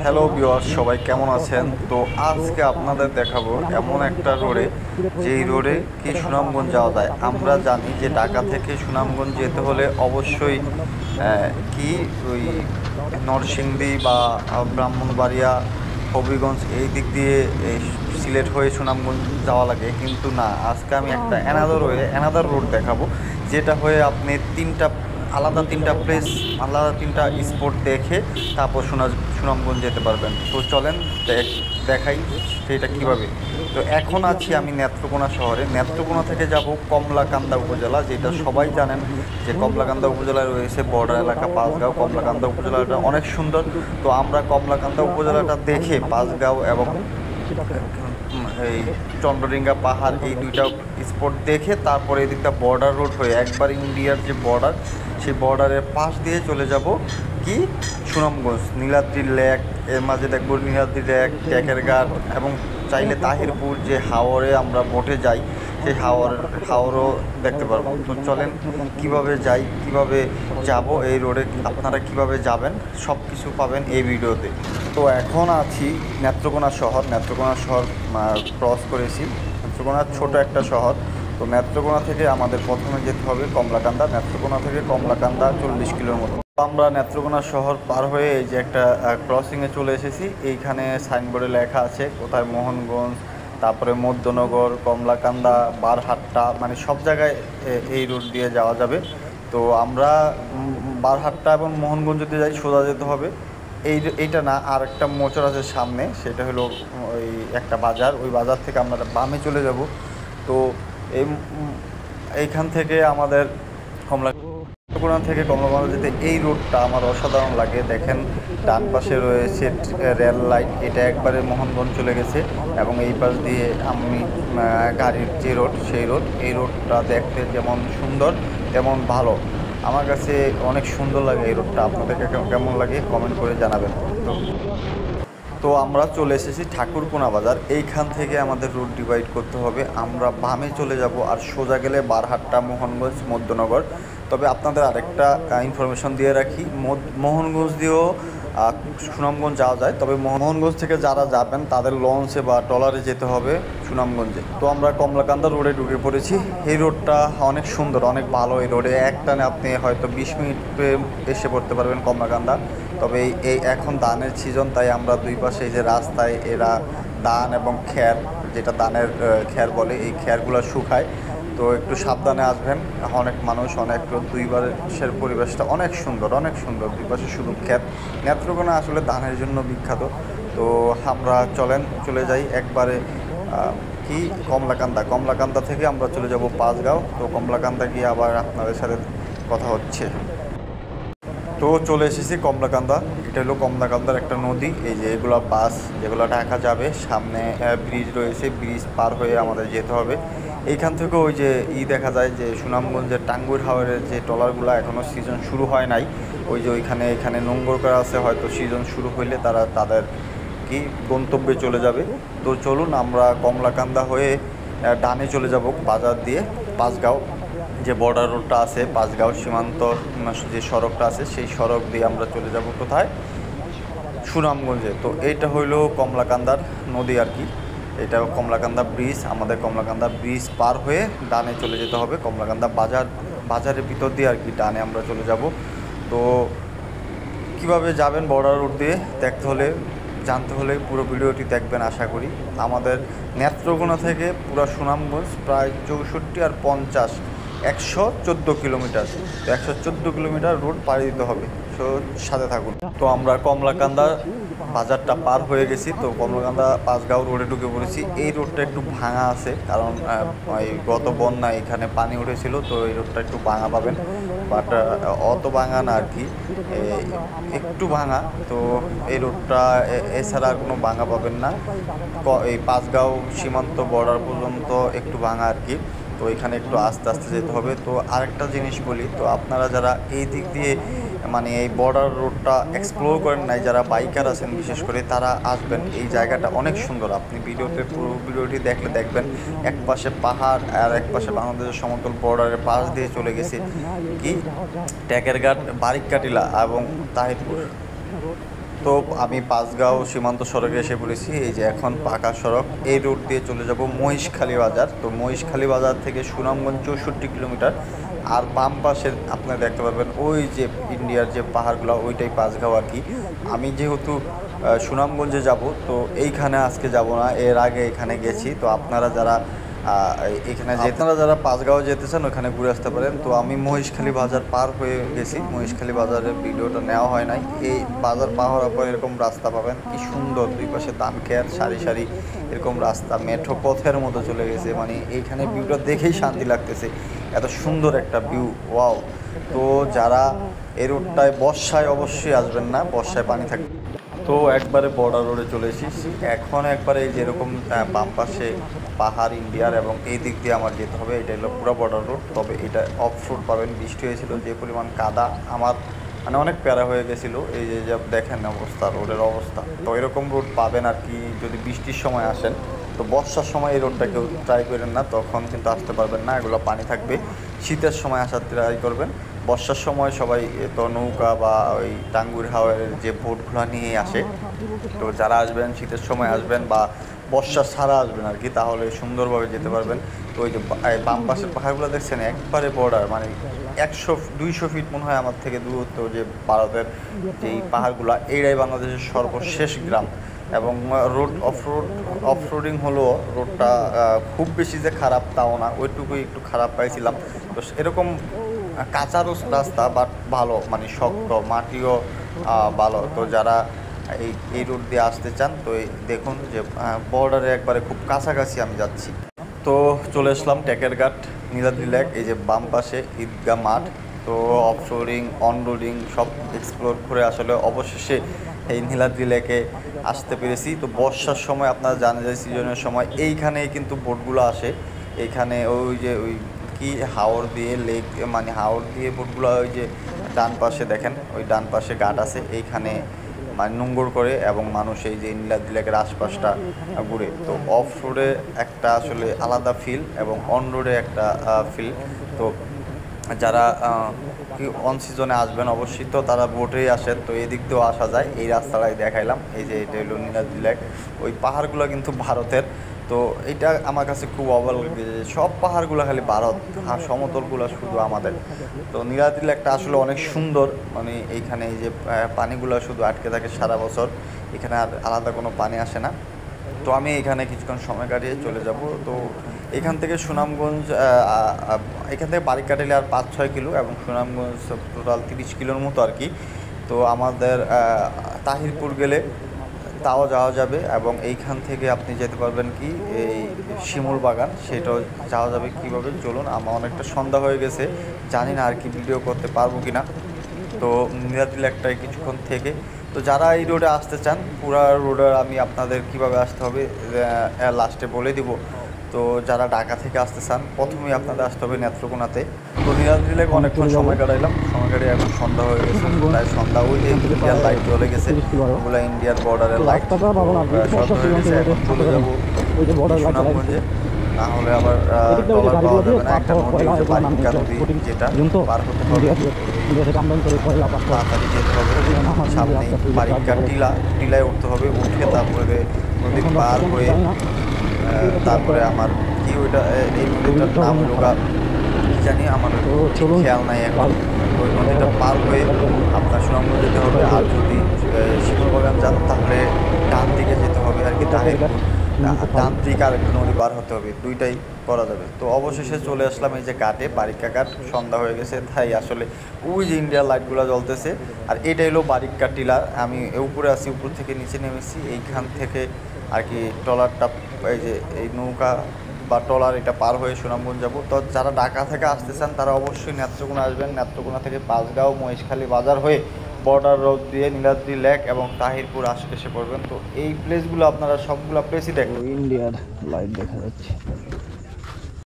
Hello viewers, সবাই কেমন আছেন? তো আজকে আপনাদের দেখাবো এমন একটা রোডে, যেই রোডে কি সুনামগঞ্জ যাওয়া যায়। আমরা জানি যে ঢাকা থেকে সুনামগঞ্জ যেতে হলে অবশ্যই কি ওই নরসিংদী বা ব্রাহ্মণবাড়িয়া, হবিগঞ্জ এই দিক দিয়ে এই সিলেট হয়ে সুনামগঞ্জ যাওয়া লাগে, কিন্তু না, আজকে আমি একটা অ্যানাদার রোড দেখাবো, যেটা হয়ে আপনি তিনটা প্লেস, আলাদা তিনটা স্পট দেখে তারপর সুনামগঞ্জ যেতে পারবেন। তো চলেন দেখাই সেটা কীভাবে। তো এখন আছি আমি নেত্রকোনা শহরে। নেত্রকোনা থেকে যাব কমলাকান্দা উপজেলা, যেটা সবাই জানেন যে কমলাকান্দা উপজেলায় রয়েছে বর্ডার এলাকা পাঁচগাঁও। কমলাকান্দা উপজেলাটা অনেক সুন্দর। তো আমরা কমলাকান্দা উপজেলাটা দেখে পাঁচগাঁও এবং এই চন্দ্রডিঙ্গা পাহাড় এই দুইটা স্পট দেখে তারপরে এদিকটা বর্ডার রোড হয়ে একবার ইন্ডিয়ার যে বর্ডার, সেই বর্ডারের পাশ দিয়ে চলে যাব কি সুনামগঞ্জ, নীলাদ্রি লেক, এর মাঝে দেখব নীলাদ্রি লেক, ট্যাকের ঘাট, এবং চাইলে তাহিরপুর যে হাওরে আমরা বোটে যাই, সেই হাওরও দেখতে পারবো। তো চলেন কিভাবে যাই, কিভাবে যাব, এই রোডে আপনারা কিভাবে যাবেন সব কিছু পাবেন এই ভিডিওতে। তো এখন আছি নেত্রকোনা শহর ক্রস করেছি। নেত্রকোনা ছোট একটা শহর। তো নেত্রকোনা থেকে আমাদের প্রথমে যেতে হবে কমলাকান্দা। নেত্রকোনা থেকে কমলাকান্দা 40 কিলোর মতো। আমরা নেত্রকোনা শহর পার হয়ে এই যে একটা ক্রসিংয়ে চলে এসেছি। এইখানে সাইনবোর্ডে লেখা আছে কোথায় মোহনগঞ্জ, তারপরে মধ্যনগর, কমলাকান্দা, বারহাট্টা, মানে সব জায়গায় এই রুট দিয়ে যাওয়া যাবে। তো আমরা বারহাট্টা এবং মোহনগঞ্জ যদি যাই সোজা যেতে হবে। এইটা না, আর একটা মোচর আছে সামনে, সেটা হলো ওই একটা বাজার। ওই বাজার থেকে আমরা বামে চলে যাব। তো এইখান থেকে আমাদের নেত্রকোনা থেকে কমলাকান্দা যেতে এই রোডটা আমার অসাধারণ লাগে। দেখেন ডান পাশে রয়েছে রেল লাইন, এটা একবারে মোহনগঞ্জ চলে গেছে, এবং এই পাশ দিয়ে আমি গাড়ির যে রোড, এই রোডটা দেখতে যেমন সুন্দর তেমন ভালো। আমার কাছে অনেক সুন্দর লাগে এই রোডটা। আপনাদেরকে কেমন লাগে কমেন্ট করে জানাবেন। তো আমরা চলে এসেছি ঠাকুরকোনা বাজার। এইখান থেকে আমাদের রুট ডিভাইড করতে হবে। আমরা বামে চলে যাব, আর সোজা গেলে বারহাট্টা, মোহনগঞ্জ, মধ্যনগর। তবে আপনাদের আরেকটা ইনফরমেশন দিয়ে রাখি, মোহনগঞ্জ দিয়েও সুনামগঞ্জ যাওয়া যায়। তবে মোহনগঞ্জ থেকে যারা যাবেন তাদের লঞ্চে বা ট্রলারে যেতে হবে সুনামগঞ্জে। তো আমরা কমলাকান্দা রোডে ঢুকে পড়েছি। এই রোডটা অনেক সুন্দর, অনেক ভালো। এই রোডে একটানে আপনি হয়তো 20 মিনিটে এসে পড়তে পারবেন কমলাকান্দা। তবে এই এখন ধানের সিজন, তাই আমরা দুই পাশে এই যে রাস্তায় এরা ধান এবং খ্যার, যেটা ধানের খ্যার বলে, এই খ্যারগুলো শুকায়। তো একটু সাবধানে আসবেন। অনেক মানুষ, অনেক রোদ, দুই পাশের পরিবেশটা অনেক সুন্দর, দুই পাশে শুধু ক্ষেত। নেত্রকোনা আসলে ধানের জন্য বিখ্যাত। তো আমরা চলে যাই একবারে কি কমলাকান্দা থেকে আমরা চলে যাব পাঁচগাঁও। তো কমলাকান্দা গিয়ে আবার আপনাদের সাথে কথা হচ্ছে। তো চলে এসেছি কমলাকান্দা। এটা হলো কমলাকান্দার একটা নদী। এই যে এগুলো বাস যেগুলো ঢাকা যাবে, সামনে ব্রিজ রয়েছে, ব্রিজ পার হয়ে আমাদের যেতে হবে। এইখান থেকে ওই যে দেখা যায় যে সুনামগঞ্জের টাঙ্গুর হাওরের যে ট্রলারগুলো এখনও সিজন শুরু হয় নাই, ওই যে এখানে নোঙ্গর করা আছে, হয়তো সিজন শুরু হইলে তারা তাদের কি গন্তব্যে চলে যাবে। তো চলুন আমরা কমলাকান্দা হয়ে ডানে চলে যাব বাজার দিয়ে পাঁচগাঁও, যে বর্ডার রোডটা আছে পাঁচগাঁও সীমান্ত, যে সড়কটা আছে সেই সড়ক দিয়ে আমরা চলে যাব কোথায়, সুনামগঞ্জে। তো এইটা হইলো কমলাকান্দার নদী আর কি। এটা কমলাকান্দা ব্রিজ। আমাদের কমলাকান্দা ব্রিজ পার হয়ে ডানে চলে যেতে হবে কমলাকান্দা বাজারের ভিতর দিয়ে আর কি, ডানে আমরা চলে যাব। তো কিভাবে যাবেন বর্ডার রোড দিয়ে জানতে হলে পুরো ভিডিওটি দেখবেন আশা করি। আমাদের নেত্রকোনা থেকে পুরো সুনামগঞ্জ প্রায় 64 আর 50 114 কিলোমিটার। তো 114 কিলোমিটার রোড পাড়ি দিতে হবে। তো সাথে থাকুন। তো আমরা কমলাকান্দা বাজারটা পার হয়ে গেছি। তো কমলাকান্দা পাঁচগাঁও রোডে ঢুকে পড়েছি। এই রোডটা একটু ভাঙা আছে, কারণ গত বন্যায় এখানে পানি উঠেছিল। তো এই রোডটা একটু ভাঙা পাবেন, বাট অত ভাঙা না আর কি, একটু ভাঙা। তো এই রোডটা এছাড়া আর কোনো ভাঙা পাবেন না। এই পাঁচগাঁও সীমান্ত বর্ডার পর্যন্ত একটু ভাঙা আর কি। তো এখানে একটু আস্তে আস্তে যেতে হবে। তো আরেকটা জিনিস বলি, তো আপনারা যারা এই দিক দিয়ে মানে এই বর্ডার রোডটা এক্সপ্লোর করেন নাই, যারা বাইকার আছেন বিশেষ করে, তারা আসবেন। এই জায়গাটা অনেক সুন্দর। আপনি পুরো ভিডিওটি দেখলে দেখবেন, এক পাশে পাহাড় আর এক পাশে বাংলাদেশের সমতল বর্ডারের পাশ দিয়ে চলে গেছে কি ট্যাকের ঘাট, বারিককাটিলা এবং তাহিরপুর। তো আমি পাঁচগাঁও সীমান্ত সড়কে এসে পড়েছি। এই যে এখন পাকা সড়ক, এই রোড দিয়ে চলে যাব মহিষখালী বাজার। তো মহিষখালী বাজার থেকে সুনামগঞ্জ 64 কিলোমিটার। আর বাম পাশে আপনারা দেখতে পারবেন ওই যে ইন্ডিয়ার যে পাহাড়গুলো, ওইটাই পাঁচগাঁও আর কি। আমি যেহেতু সুনামগঞ্জে যাব, তো এইখানে আজকে যাব না, এর আগে এখানে গেছি। তো আপনারা যারা এখানে আপনারা যারা পাঁচগাঁও যেতে চান ওখানে ঘুরে আসতে পারেন। তো আমি মহিষখালী বাজার পার হয়ে গেছি, মহিষখালী বাজারের ভিডিওটা নেওয়া হয় নাই। এই বাজার পার হওয়ার পর এরকম রাস্তা পাবেন, কি সুন্দর, দুই পাশে ধান খেত, সারি সারি এরকম রাস্তা, মেঠো পথের মতো চলে গেছে। মানে এইখানে ভিউটা দেখেই শান্তি লাগতেছে, এত সুন্দর একটা ভিউ, ওয়াও। তো যারা এই রোডটায় বর্ষায় অবশ্যই আসবেন না, বর্ষায় পানি থাকবে। তো একবারে বর্ডার রোডে চলে এসেছি এখন। একবারে যেরকম বাম পাশে পাহাড় ইন্ডিয়ার, এবং এই দিক দিয়ে আমার যেতে হবে। এটা হলো পুরো বর্ডার রোড, তবে এটা অফ রোড পাবেন। বৃষ্টি হয়েছিল, যে পরিমাণ কাদা, আমার মানে অনেক প্যারা হয়ে গেছিলো। এই যে দেখেন অবস্থা, রোডের অবস্থা। তো এরকম রোড পাবেন আর কি যদি বৃষ্টির সময় আসেন। তো বর্ষার সময় এই রোডটা কেউ ট্রাই করেন না, তখন কিন্তু আসতে পারবেন না, এগুলো পানি থাকবে। শীতের সময় আসার ট্রাই করবেন। বর্ষার সময় সবাই তো নৌকা বা ওই টাঙ্গুর হাওয়ার যে বোটগুলো নিয়ে আসে। তো যারা আসবেন শীতের সময় আসবেন বা বর্ষা ছাড়া আসবেন আর কি, তাহলে সুন্দরভাবে যেতে পারবেন। তো ওই যে বাম পাশের পাহাড়গুলো দেখছেন, একবারে বর্ডার, মানে 100-200 ফিট মনে হয় আমার থেকে দূরত্ব যে ভারতের যেই পাহাড়গুলো, এইটাই বাংলাদেশের সর্বশেষ গ্রাম। এবং অফরোডিং হলো, রোডটা খুব বেশি যে খারাপ তাও না, ওইটুকুই একটু খারাপ পাইছিলাম। তো এরকম কাঁচা রাস্তা, বাট ভালো, মানে শক্ত, মাটিও ভালো। তো যারা এই রোড দিয়ে আসতে চান, তো দেখুন যে বর্ডারে একবারে খুব কাছাকাছি আমি যাচ্ছি। তো চলে আসলাম টেকেরঘাট, নীলাদ্রি লেক। এই যে বাম পাশে ঈদগাহ মাঠ। তো অফরোডিং, অনরোডিং সব এক্সপ্লোর করে আসলে অবশেষে এই নীলাদ্রি লেকে আসতে পেরেছি। তো বর্ষার সময় আপনারা জানেন যে সিজনের সময় এইখানেই কিন্তু বোটগুলো আসে। এইখানে ওই যে ওই কি হাওর দিয়ে লেক, মানে হাওর দিয়ে বোটগুলো, ওই যে ডান পাশে দেখেন, ওই ডান পাশে ঘাট আছে, এইখানে মানে নোঙ্গর করে, এবং মানুষ এই যে নীলাদ্রি লেকের আশপাশটা ঘুরে। তো অফ রোডে একটা আসলে আলাদা ফিল, এবং অন রোডে একটা ফিল। তো যারা কি অন সিজনে আসবেন অবশ্যই, তো তারা বোটেই আসেন। তো এই দিক দিয়েও আসা যায়, এই রাস্তাটাই দেখাইলাম। এই যে এটা হলো নীলাদ্রি লেক, ওই পাহাড়গুলো কিন্তু ভারতের। তো এটা আমার কাছে খুব অবাক লাগে যে সব পাহাড়গুলো খালি ভারত, আর সমতলগুলো শুধু আমাদের। তো নীলাদ্রি লেকটা আসলে অনেক সুন্দর, মানে এইখানে এই যে পানিগুলো শুধু আটকে থাকে সারা বছর, এখানে আর আলাদা কোনো পানি আসে না। তো আমি এখানে কিছুক্ষণ সময় কাটিয়ে চলে যাব। তো এখান থেকে সুনামগঞ্জ, এখান থেকে বারিকাটালি আর 5-6 কিলো, এবং সুনামগঞ্জ টোটাল 30 কিলোর মতো আর কি। তো আমাদের তাহিরপুর গেলে তাও যাওয়া যাবে, এবং এইখান থেকে আপনি যেতে পারবেন কি এই শিমুল বাগান, সেটাও যাওয়া যাবে। কীভাবে চলুন, আমার অনেকটা সন্ধ্যা হয়ে গেছে, জানি না আর কি ভিডিও করতে পারবো কি না। তো নীলাদ্রি লেকটায় কিছুক্ষণ থেকে, তো যারা এই রোডে আসতে চান, পুরা রোডে আমি আপনাদের কিভাবে আসতে হবে লাস্টে বলে দিব। তো যারা ঢাকা থেকে আসতে চান, প্রথমেই আপনাদের আসতে হবে নেত্রকোনাতে। তো নীলাদ্রি লেক অনেকক্ষণ সময় কাটাইলাম, সময় কাটিয়ে এখন সন্ধ্যা হয়ে গেছে, প্রায় সন্ধ্যা। ওই যে ইন্ডিয়ার লাইট জ্বলে গেছে, ওগুলো ইন্ডিয়ার বর্ডারের লাইট। সন্ধ্যা হয়ে গেছে, এখন চলে যাবো সুনামগঞ্জে, না হলে আবার ডলার পাওয়া যাবে না। একটা নদী হচ্ছে বারিকা নদী, যেটা পার হতে হবে, তাড়াতাড়ি যেতে হবে। সামনে বারিকা টিলায় উঠতে হবে, উঠে তারপরে নদী পার হয়ে, তারপরে আমার কি ওইটা, এই নদীটার নাম লোগা কি জানি, আমার খেয়াল নাই এখন। ওই নদীটা পার হয়ে আপনার সুনামগঞ্জ যেতে হবে। আর যদি শিমুল বাগান যান, তাহলে ডান দিকে যেতে হবে আর কি, ডান দিকে আর একটা নদী পার হতে হবে, দুইটাই করা যাবে। তো অবশেষে চলে আসলাম এই যে ঘাটে, বারিকা ঘাট। সন্ধ্যা হয়ে গেছে, তাই আসলে ওই যে ইন্ডিয়ার লাইটগুলো জ্বলতেছে। আর এটা হলো বারিকা টিলা, আমি উপরে আছি, উপর থেকে নিচে নেমেছি। এইখান থেকে আর কি ট্রলারটা, এই যে এই নৌকা বা ট্রলার, এটা পার হয়ে সুনামগঞ্জ যাব। তো যারা ঢাকা থেকে আসতে চান, তারা অবশ্যই নেত্রকোনা আসবেন। নেত্রকোনা থেকে পাঁচগাঁও, মহেশখালী বাজার হয়ে বর্ডার রোড দিয়ে নীলাদ্রি লেক এবং তাহিরপুর এসে পড়বেন। তো এই প্লেসগুলো আপনারা সবগুলো প্লেসই দেখবেন। ইন্ডিয়ার লাইট দেখা যাচ্ছে।